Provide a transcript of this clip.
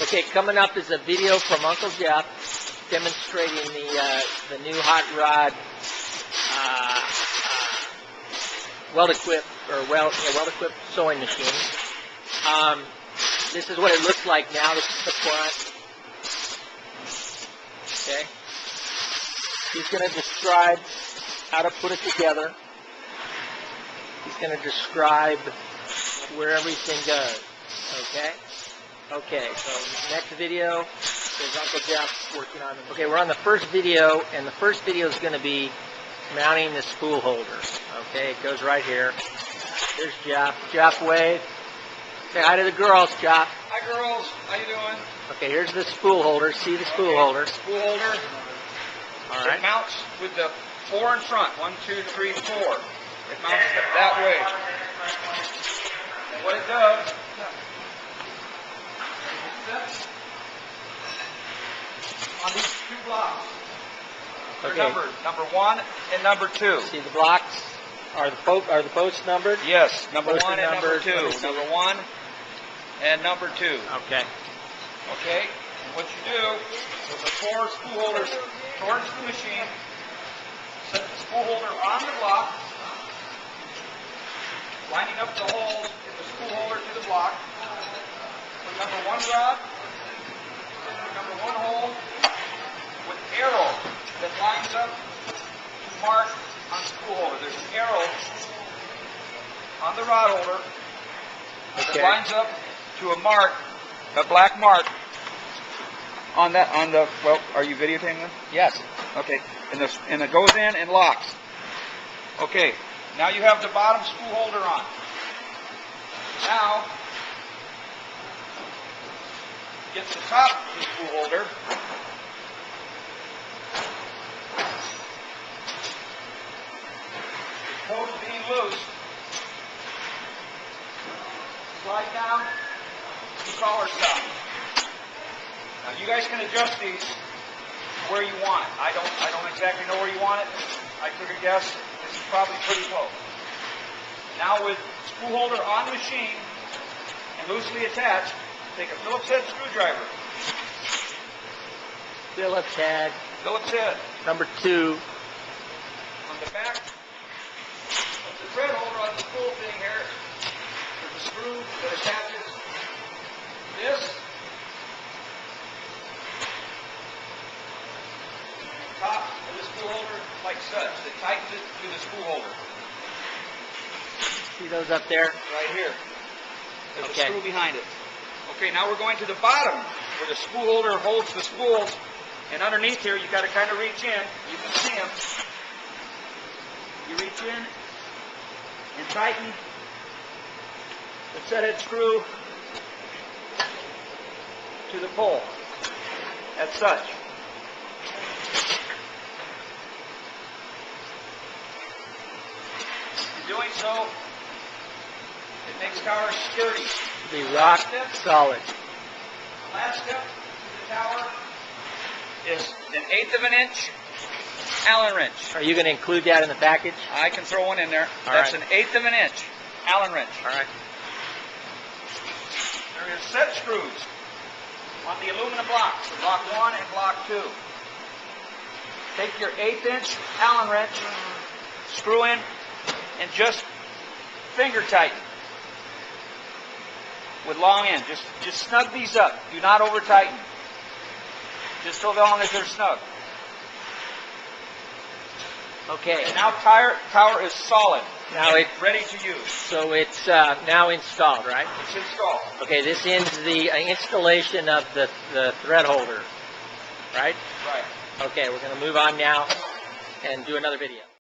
Okay, coming up is a video from Uncle Jeff demonstrating the new hot rod well-equipped sewing machine. This is what it looks like now. This is the front. Okay. He's going to describe how to put it together. He's going to describe where everything goes. Okay? Okay, so next video is Uncle Jeff working on it. Okay, we're on the first video, and the first video is going to be mounting the spool holder. Okay, it goes right here. There's Jeff. Jeff, wave. Say hi to the girls, Jeff. Hi, girls. How you doing? Okay, here's the spool holder. See the spool holder. Spool holder. All right. It mounts with the 4 in front. 1, 2, 3, 4. It mounts that way. And what it does, on these 2 blocks. They're Okay. numbered, number 1 and number 2. See the blocks? Are the posts numbered? Yes, number Posts 1 are and number numbered. 2. Number 1 and number 2. Okay. Okay, and what you do with the 4 spool holders towards the machine, set the spool holder on the block, lining up the holes in the spool holder to the block. Put number 1 rod, number 1 hole with arrow that lines up to mark on the spool holder. There's an arrow on the rod holder that lines up to a mark, a black mark on the, well, are you videotaping this? Yes. Okay, and it goes in and locks. Okay, now you have the bottom spool holder on. Now, get the top of the spool holder. The hose being loose. Slide down the collar stop. Now you guys can adjust these where you want it. I don't exactly know where you want it. I took a guess. This is probably pretty close. Now with spool holder on machine and loosely attached, take a Phillips head screwdriver. Phillips head. Phillips head. Number 2. On the back of the thread holder on the spool thing here, there's a screw that attaches this top of the spool holder like such. That tightens it to the spool holder. See those up there? Right here. There's Okay. a screw behind it. Okay, now we're going to the bottom where the spool holder holds the spools. And underneath here, you've got to kind of reach in. You can see them. You reach in and tighten the set head screw to the pole. As such. In doing so, it makes tower sturdy. Be rock solid. The last step to the tower is an 1/8 of an inch Allen wrench. Are you going to include that in the package? I can throw one in there. All That's right. an 1/8 of an inch Allen wrench. All right. There is set screws on the aluminum blocks, block 1 and block 2. Take your 1/8 inch Allen wrench, screw in, and just finger tighten with long end. Just snug these up. Do not over tighten. Just so long as they're snug. Okay. And now tower is solid. Now it's ready to use. So it's now installed, right? It's installed. Okay, this ends the installation of the thread holder, right? Right. Okay, we're going to move on now and do another video.